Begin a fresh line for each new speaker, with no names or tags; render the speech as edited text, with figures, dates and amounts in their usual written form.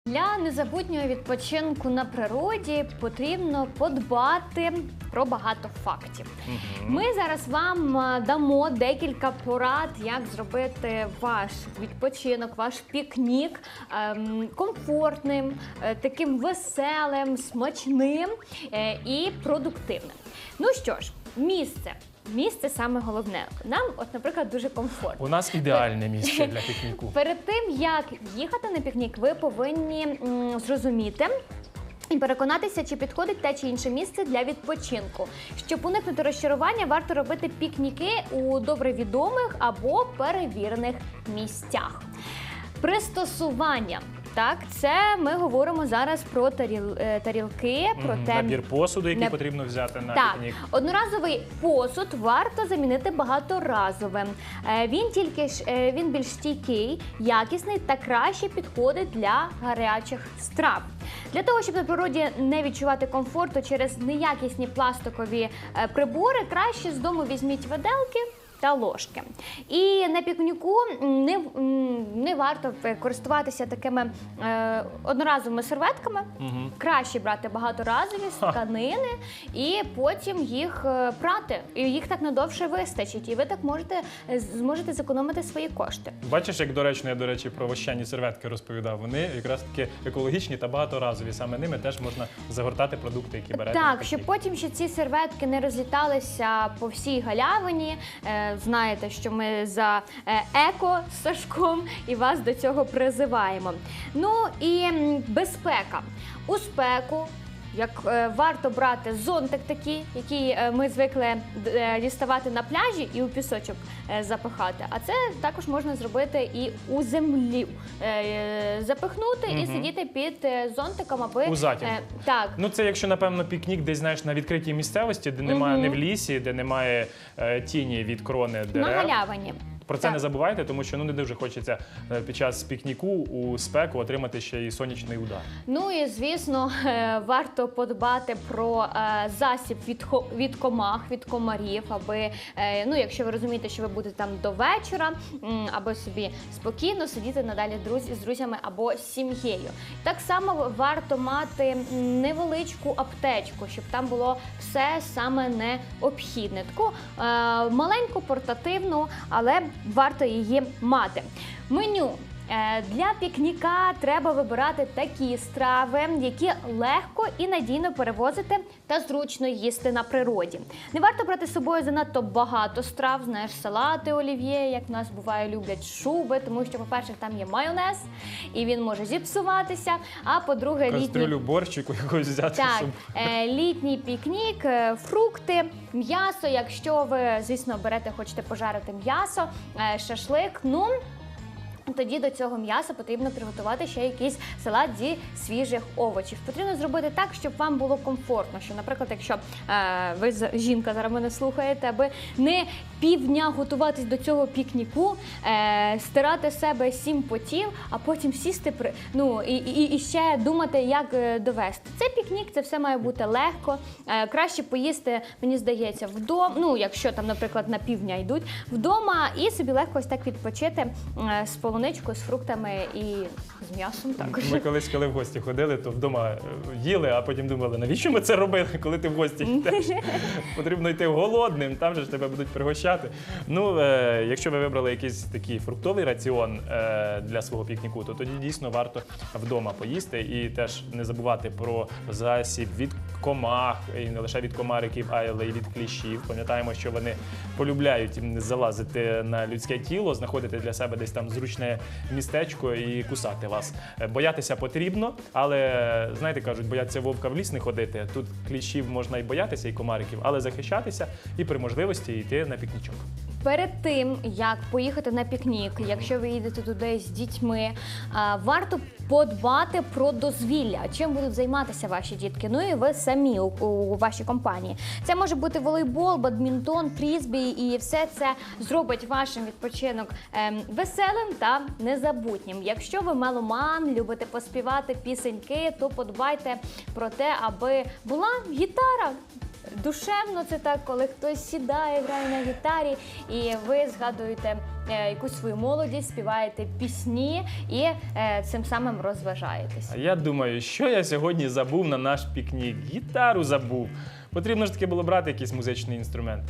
Для незабутнього відпочинку на природі потрібно подбати про багато фактів. Ми зараз вам дамо декілька порад, як зробити ваш відпочинок, ваш пікнік комфортним, таким веселим, смачним і продуктивним. Ну що ж, місце. Місце саме головне. Нам, от, наприклад, дуже комфортно.
У нас ідеальне місце для пікніку.
Перед тим, як їхати на пікнік, ви повинні зрозуміти і переконатися, чи підходить те чи інше місце для відпочинку. Щоб уникнути розчарування, варто робити пікніки у добре відомих або перевірених місцях. Пристосування. Так, це ми говоримо зараз про тарілки, про те...
Набір посуду, який потрібно взяти на пікнік.
Одноразовий посуд варто замінити багаторазовим. Він більш стійкий, якісний та краще підходить для гарячих страв. Для того, щоб на природі не відчувати комфорту через неякісні пластикові прибори, краще з дому візьміть виделки та ложки. І на пікніку не варто користуватися такими одноразовими серветками. Краще брати багаторазові з тканини і потім їх прати. І їх так надовше вистачить. І ви так зможете зекономити свої кошти.
Бачиш, як доречно я, до речі, про вощані серветки розповідав. Вони якраз таки екологічні та багаторазові. Саме ними теж можна загортати продукти, які берете.
Так, щоб потім ще ці серветки не розліталися по всій галявині. Знаєте, що ми за еко з Сашком і вас до цього призиваємо. Ну і безпека. У спеку варто брати зонтик такий, який ми звикли діставати на пляжі і у пісочок запихати. А це також можна зробити і у землі. Запихнути і сидіти під зонтиком, аби...
У затінку.
Так.
Ну це якщо, напевно, пікнік десь, знаєш, на відкритій місцевості, де немає, не в лісі, де немає тіні від крони дерев.
На галявині.
Про це не забувайте, тому що не дуже хочеться під час пікніку у спеку отримати ще й сонячний удар. Ну
і, звісно, варто подбати про засіб від комах, від комарів, аби, якщо ви розумієте, що ви будете там до вечора, аби собі спокійно сидіти надалі з друзями або з сім'єю. Так само варто мати невеличку аптечку, щоб там було все саме необхідне. Таку маленьку, портативну, але варто її мати. Меню. Для пікніка треба вибирати такі страви, які легко і надійно перевозити та зручно їсти на природі. Не варто брати з собою занадто багато страв, знаєш, салати олів'є, як в нас буває, люблять шуби, тому що, по-перше, там є майонез, і він може зіпсуватися, а по-друге,
кастрюлю борщику якось взяти.
Так, літній пікнік, фрукти, м'ясо, якщо ви, звісно, хочете пожарити м'ясо, шашлик, тоді до цього м'яса потрібно приготувати ще якийсь салат зі свіжих овочів. Потрібно зробити так, щоб вам було комфортно. Що, наприклад, якщо ви, жінка, зараз мене слухаєте, аби не півдня готуватись до цього пікніку, стирати з себе 7 потів, а потім сісти і ще думати, як довести. Це пікнік, це все має бути легко. Краще поїсти, мені здається, вдома, якщо там, наприклад, на півдня йдуть, вдома і собі легко ось так відпочити з полуничкою, з фруктами і з м'ясом також.
Ми колись, коли в гості ходили, то вдома їли, а потім думали, навіщо ми це робили, коли ти в гості йдеш? Потрібно йти голодним, там же ж тебе будуть пригощати. Якщо ви вибрали якийсь такий фруктовий раціон для свого пікніку, то тоді дійсно варто вдома поїсти і теж не забувати про засіб від комах, і не лише від комариків, але й від кліщів. Пам'ятаємо, що вони полюбляють залазити на людське тіло, знаходити для себе десь там зручне містечко і кусати вас. Боятися потрібно, але, знаєте, кажуть, бояться вовка в ліс не ходити. Тут кліщів можна і боятися, і комариків, але захищатися і при можливості йти на пікнічок.
Перед тим, як поїхати на пікнік, якщо ви їдете туди з дітьми, варто подбати про дозвілля, чим будуть займатися ваші дітки, і ви самі у вашій компанії. Це може бути волейбол, бадмінтон, фрізбі, і все це зробить ваш відпочинок веселим та незабутнім. Якщо ви меломан, любите поспівати пісеньки, то подбайте про те, аби була гітара. душевно це так, коли хтось сідає, грає на гітарі, і ви згадуєте якусь свою молодість, співаєте пісні і цим самим розважаєтесь.
А я думаю, що я сьогодні забув на наш пікнік? Гітару забув. Потрібно ж таки було брати якийсь музичний інструмент.